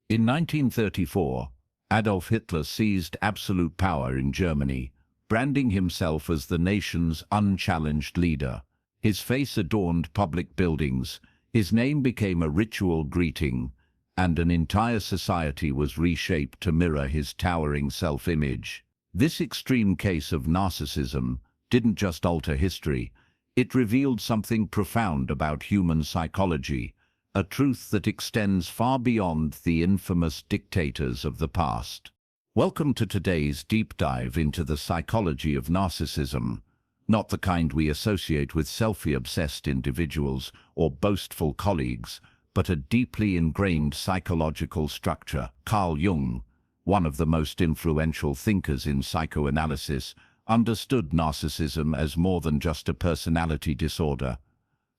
In 1934, Adolf Hitler seized absolute power in Germany, branding himself as the nation's unchallenged leader. His face adorned public buildings, his name became a ritual greeting, and an entire society was reshaped to mirror his towering self-image. This extreme case of narcissism didn't just alter history, it revealed something profound about human psychology, a truth that extends far beyond the infamous dictators of the past. Welcome to today's deep dive into the psychology of narcissism, not the kind we associate with selfie-obsessed individuals or boastful colleagues, but a deeply ingrained psychological structure. Carl Jung, one of the most influential thinkers in psychoanalysis, understood narcissism as more than just a personality disorder.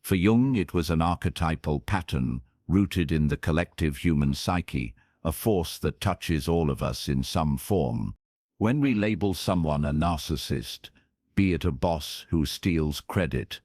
For Jung, it was an archetypal pattern rooted in the collective human psyche, a force that touches all of us in some form. When we label someone a narcissist, be it a boss who steals credit,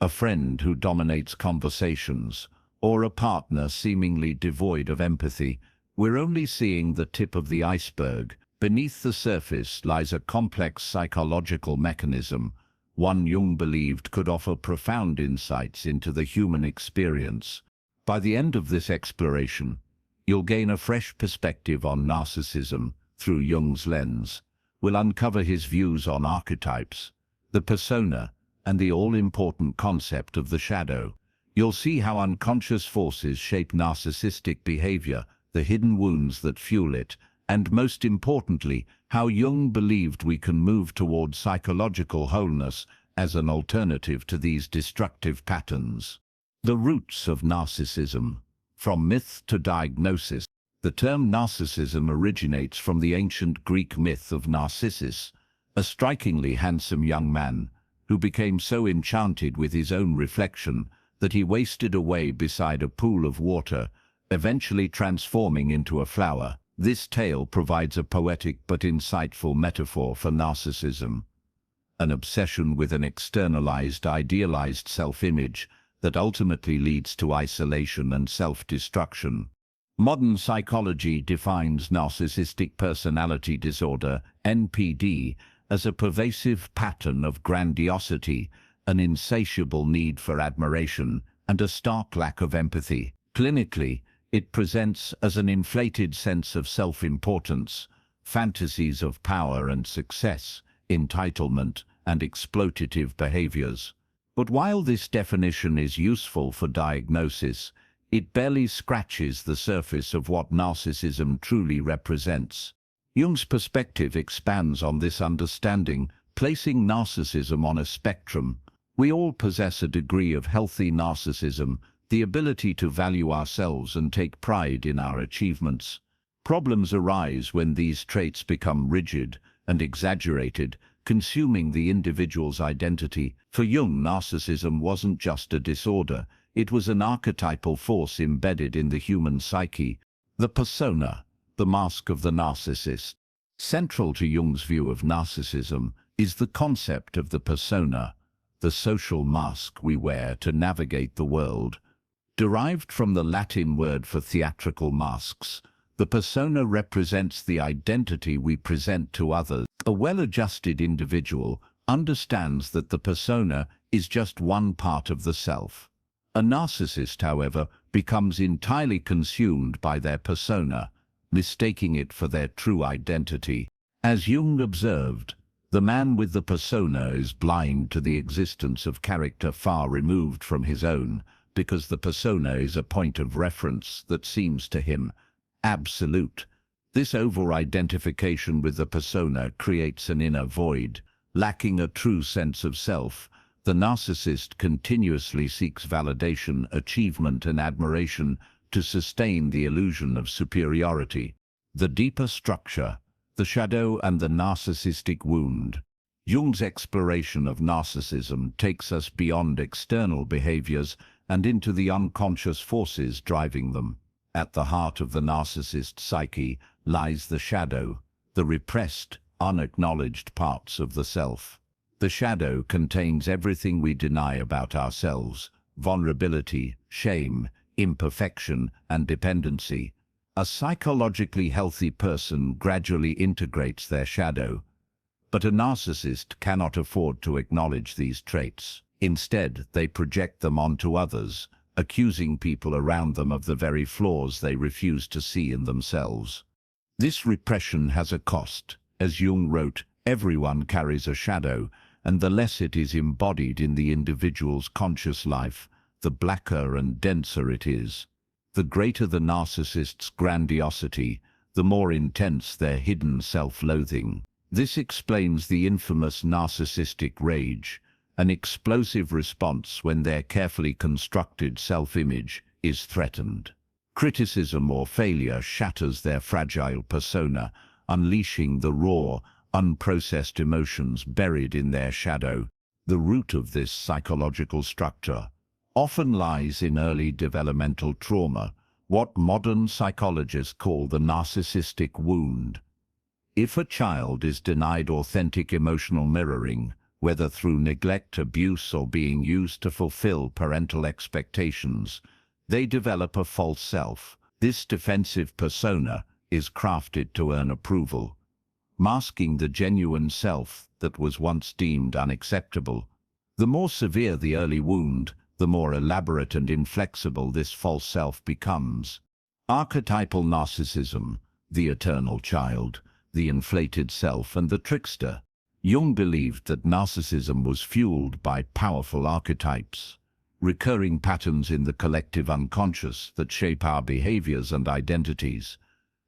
a friend who dominates conversations, or a partner seemingly devoid of empathy, we're only seeing the tip of the iceberg. Beneath the surface lies a complex psychological mechanism, one Jung believed could offer profound insights into the human experience. By the end of this exploration, you'll gain a fresh perspective on narcissism through Jung's lens. We'll uncover his views on archetypes, the persona, and the all-important concept of the shadow. You'll see how unconscious forces shape narcissistic behavior, the hidden wounds that fuel it, and most importantly, how Jung believed we can move toward psychological wholeness as an alternative to these destructive patterns. The roots of narcissism. From myth to diagnosis. The term narcissism originates from the ancient Greek myth of Narcissus, a strikingly handsome young man who became so enchanted with his own reflection that he wasted away beside a pool of water, eventually transforming into a flower. This tale provides a poetic but insightful metaphor for narcissism, an obsession with an externalized, idealized self-image that ultimately leads to isolation and self-destruction. Modern psychology defines narcissistic personality disorder, NPD, as a pervasive pattern of grandiosity, an insatiable need for admiration, and a stark lack of empathy. Clinically, it presents as an inflated sense of self-importance, fantasies of power and success, entitlement, and exploitative behaviors. But while this definition is useful for diagnosis, it barely scratches the surface of what narcissism truly represents. Jung's perspective expands on this understanding, placing narcissism on a spectrum. We all possess a degree of healthy narcissism, the ability to value ourselves and take pride in our achievements. Problems arise when these traits become rigid and exaggerated, consuming the individual's identity. For Jung, narcissism wasn't just a disorder, it was an archetypal force embedded in the human psyche. The persona, the mask of the narcissist. Central to Jung's view of narcissism is the concept of the persona, the social mask we wear to navigate the world. Derived from the Latin word for theatrical masks, the persona represents the identity we present to others. A well-adjusted individual understands that the persona is just one part of the self. A narcissist, however, becomes entirely consumed by their persona, mistaking it for their true identity. As Jung observed, the man with the persona is blind to the existence of character far removed from his own, because the persona is a point of reference that seems to him absolute. This over-identification with the persona creates an inner void. Lacking a true sense of self, the narcissist continuously seeks validation, achievement, and admiration to sustain the illusion of superiority. The deeper structure, the shadow and the narcissistic wound. Jung's exploration of narcissism takes us beyond external behaviors and into the unconscious forces driving them. At the heart of the narcissist psyche lies the shadow, the repressed, unacknowledged parts of the self. The shadow contains everything we deny about ourselves: vulnerability, shame, imperfection, and dependency. A psychologically healthy person gradually integrates their shadow, but a narcissist cannot afford to acknowledge these traits. Instead, they project them onto others, accusing people around them of the very flaws they refuse to see in themselves. This repression has a cost. As Jung wrote, everyone carries a shadow, and the less it is embodied in the individual's conscious life, the blacker and denser it is. The greater the narcissist's grandiosity, the more intense their hidden self-loathing. This explains the infamous narcissistic rage, an explosive response when their carefully constructed self-image is threatened. Criticism or failure shatters their fragile persona, unleashing the raw, unprocessed emotions buried in their shadow. The root of this psychological structure often lies in early developmental trauma, what modern psychologists call the narcissistic wound. If a child is denied authentic emotional mirroring, whether through neglect, abuse, or being used to fulfill parental expectations, they develop a false self. This defensive persona is crafted to earn approval, masking the genuine self that was once deemed unacceptable. The more severe the early wound, the more elaborate and inflexible this false self becomes. Archetypal narcissism, the eternal child, the inflated self, and the trickster. Jung believed that narcissism was fueled by powerful archetypes, recurring patterns in the collective unconscious that shape our behaviors and identities.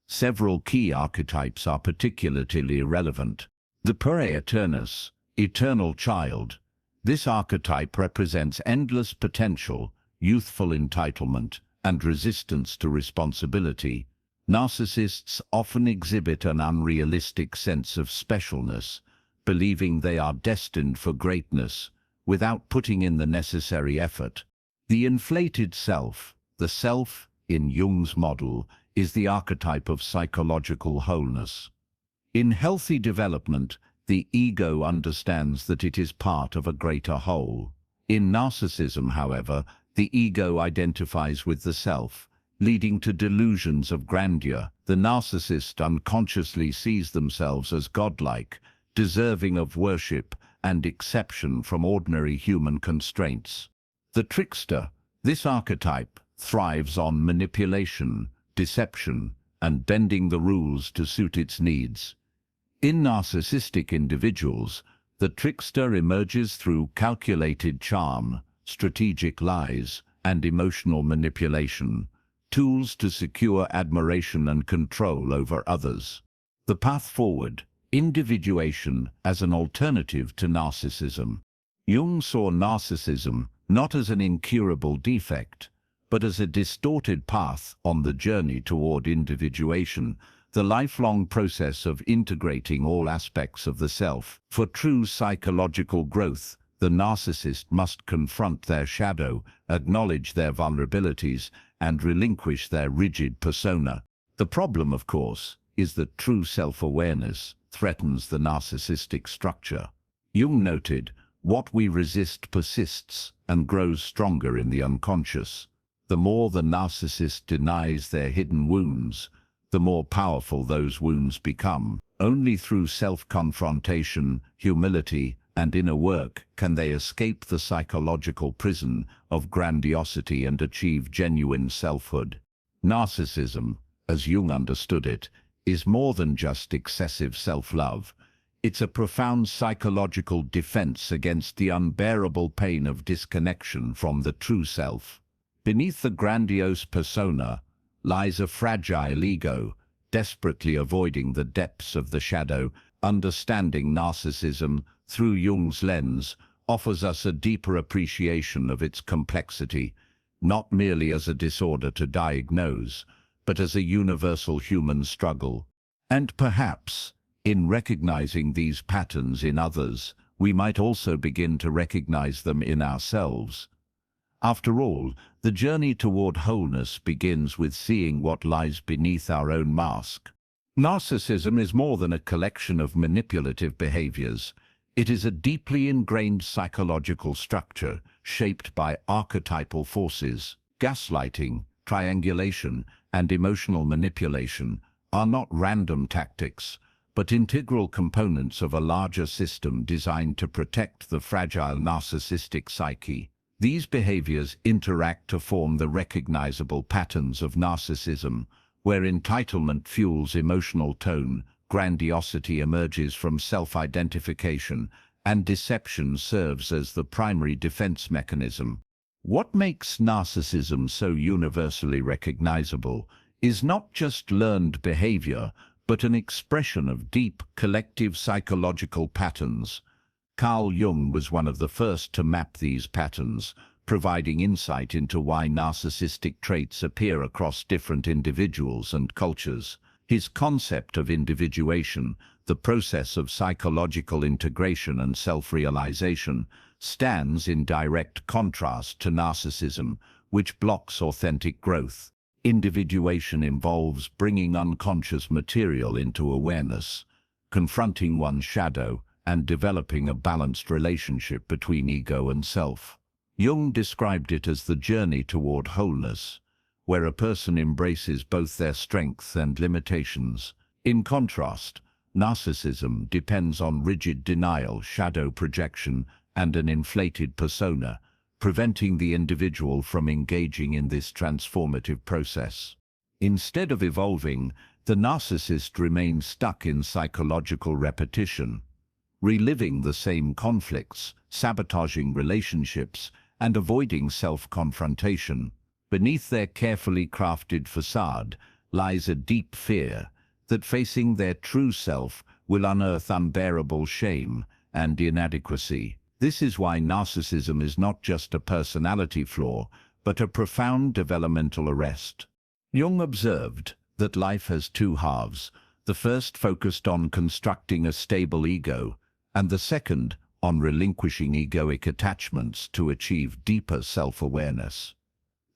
Several key archetypes are particularly relevant. The Pure Eternus, eternal child. This archetype represents endless potential, youthful entitlement, and resistance to responsibility. Narcissists often exhibit an unrealistic sense of specialness, believing they are destined for greatness, without putting in the necessary effort. The inflated self, the self, in Jung's model, is the archetype of psychological wholeness. In healthy development, the ego understands that it is part of a greater whole. In narcissism, however, the ego identifies with the self, leading to delusions of grandeur. The narcissist unconsciously sees themselves as godlike, deserving of worship and exception from ordinary human constraints. The trickster, this archetype, thrives on manipulation, deception, and bending the rules to suit its needs. In narcissistic individuals, the trickster emerges through calculated charm, strategic lies, and emotional manipulation, tools to secure admiration and control over others. The path forward: individuation as an alternative to narcissism. Jung saw narcissism not as an incurable defect, but as a distorted path on the journey toward individuation, the lifelong process of integrating all aspects of the self. For true psychological growth, the narcissist must confront their shadow, acknowledge their vulnerabilities, and relinquish their rigid persona. The problem, of course, is that true self-awareness threatens the narcissistic structure. Jung noted, "What we resist persists and grows stronger in the unconscious." The more the narcissist denies their hidden wounds, the more powerful those wounds become. Only through self-confrontation, humility, and inner work can they escape the psychological prison of grandiosity and achieve genuine selfhood. Narcissism, as Jung understood it, is more than just excessive self-love. It's a profound psychological defense against the unbearable pain of disconnection from the true self. Beneath the grandiose persona lies a fragile ego, desperately avoiding the depths of the shadow. Understanding narcissism through Jung's lens offers us a deeper appreciation of its complexity, not merely as a disorder to diagnose, but as a universal human struggle. And perhaps, in recognizing these patterns in others, we might also begin to recognize them in ourselves. After all, the journey toward wholeness begins with seeing what lies beneath our own mask. Narcissism is more than a collection of manipulative behaviors. It is a deeply ingrained psychological structure shaped by archetypal forces. Gaslighting, triangulation, and emotional manipulation are not random tactics, but integral components of a larger system designed to protect the fragile narcissistic psyche. These behaviors interact to form the recognizable patterns of narcissism, where entitlement fuels emotional tone, grandiosity emerges from self-identification, and deception serves as the primary defense mechanism. What makes narcissism so universally recognizable is not just learned behavior, but an expression of deep, collective psychological patterns. Carl Jung was one of the first to map these patterns, providing insight into why narcissistic traits appear across different individuals and cultures. His concept of individuation, the process of psychological integration and self-realization, stands in direct contrast to narcissism, which blocks authentic growth. Individuation involves bringing unconscious material into awareness, confronting one's shadow, and developing a balanced relationship between ego and self. Jung described it as the journey toward wholeness, where a person embraces both their strengths and limitations. In contrast, narcissism depends on rigid denial, shadow projection, and an inflated persona, preventing the individual from engaging in this transformative process. Instead of evolving, the narcissist remains stuck in psychological repetition, reliving the same conflicts, sabotaging relationships, and avoiding self-confrontation. Beneath their carefully crafted facade lies a deep fear that facing their true self will unearth unbearable shame and inadequacy. This is why narcissism is not just a personality flaw, but a profound developmental arrest. Jung observed that life has two halves, the first focused on constructing a stable ego, and the second on relinquishing egoic attachments to achieve deeper self-awareness.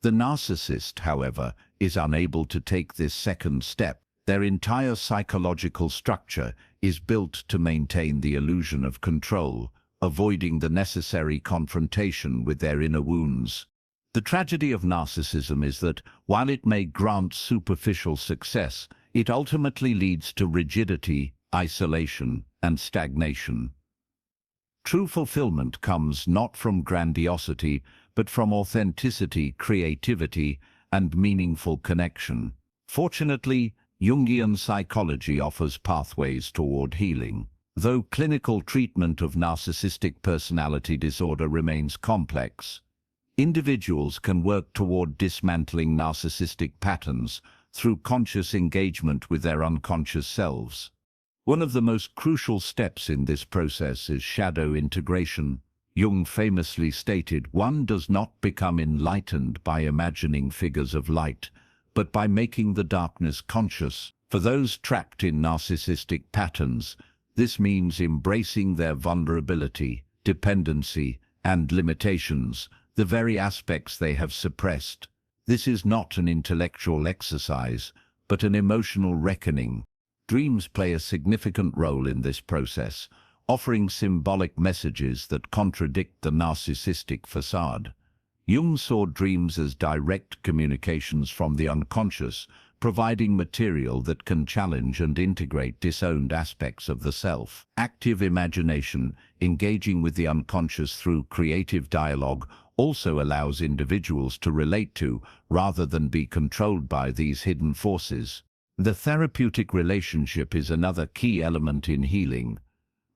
The narcissist, however, is unable to take this second step. Their entire psychological structure is built to maintain the illusion of control, avoiding the necessary confrontation with their inner wounds. The tragedy of narcissism is that, while it may grant superficial success, it ultimately leads to rigidity, isolation, and stagnation. True fulfillment comes not from grandiosity, but from authenticity, creativity, and meaningful connection. Fortunately, Jungian psychology offers pathways toward healing. Though clinical treatment of narcissistic personality disorder remains complex, individuals can work toward dismantling narcissistic patterns through conscious engagement with their unconscious selves. One of the most crucial steps in this process is shadow integration. Jung famously stated, "One does not become enlightened by imagining figures of light, but by making the darkness conscious." For those trapped in narcissistic patterns, this means embracing their vulnerability, dependency, and limitations, the very aspects they have suppressed. This is not an intellectual exercise, but an emotional reckoning. Dreams play a significant role in this process, offering symbolic messages that contradict the narcissistic facade. Jung saw dreams as direct communications from the unconscious, providing material that can challenge and integrate disowned aspects of the self. Active imagination, engaging with the unconscious through creative dialogue, also allows individuals to relate to, rather than be controlled by, these hidden forces. The therapeutic relationship is another key element in healing.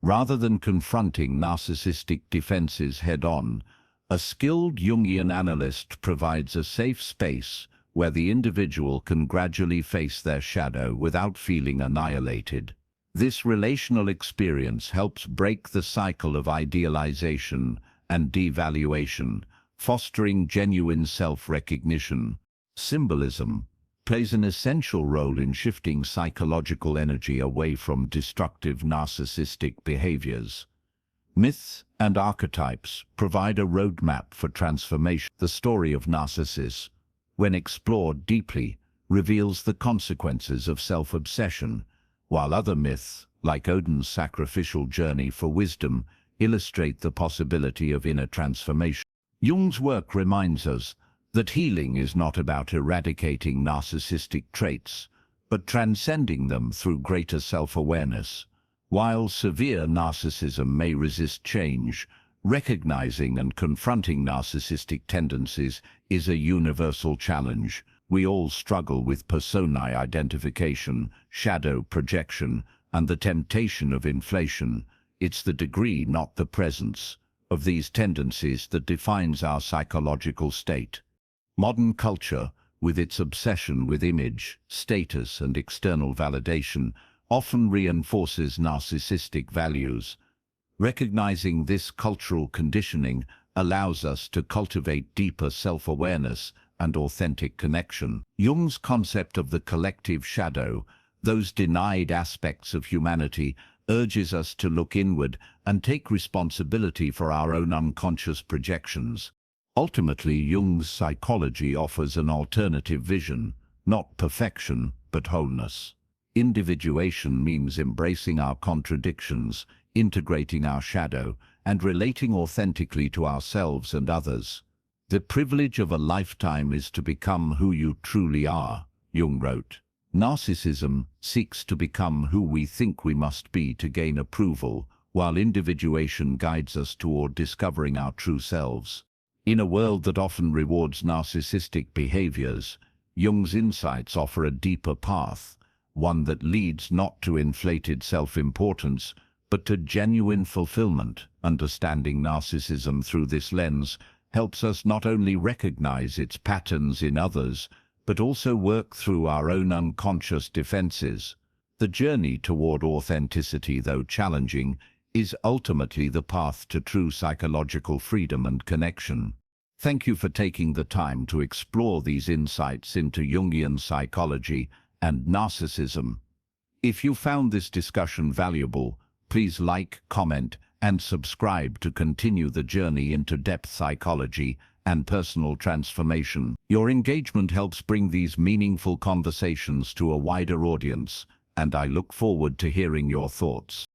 Rather than confronting narcissistic defenses head-on, a skilled Jungian analyst provides a safe space where the individual can gradually face their shadow without feeling annihilated. This relational experience helps break the cycle of idealization and devaluation, fostering genuine self-recognition. Symbolism plays an essential role in shifting psychological energy away from destructive narcissistic behaviors. Myths and archetypes provide a roadmap for transformation. The story of Narcissus, when explored deeply, reveals the consequences of self-obsession, while other myths, like Odin's sacrificial journey for wisdom, illustrate the possibility of inner transformation. Jung's work reminds us That healing is not about eradicating narcissistic traits, but transcending them through greater self-awareness. While severe narcissism may resist change, recognizing and confronting narcissistic tendencies is a universal challenge. We all struggle with personae identification, shadow projection, and the temptation of inflation. It's the degree, not the presence, of these tendencies that defines our psychological state. Modern culture, with its obsession with image, status, and external validation, often reinforces narcissistic values. Recognizing this cultural conditioning allows us to cultivate deeper self-awareness and authentic connection. Jung's concept of the collective shadow, those denied aspects of humanity, urges us to look inward and take responsibility for our own unconscious projections. Ultimately, Jung's psychology offers an alternative vision, not perfection, but wholeness. Individuation means embracing our contradictions, integrating our shadow, and relating authentically to ourselves and others. The privilege of a lifetime is to become who you truly are, Jung wrote. Narcissism seeks to become who we think we must be to gain approval, while individuation guides us toward discovering our true selves. In a world that often rewards narcissistic behaviors, Jung's insights offer a deeper path, one that leads not to inflated self-importance, but to genuine fulfillment. Understanding narcissism through this lens helps us not only recognize its patterns in others, but also work through our own unconscious defenses. The journey toward authenticity, though challenging, is ultimately the path to true psychological freedom and connection. Thank you for taking the time to explore these insights into Jungian psychology and narcissism. If you found this discussion valuable, please like, comment, and subscribe to continue the journey into depth psychology and personal transformation. Your engagement helps bring these meaningful conversations to a wider audience, and I look forward to hearing your thoughts.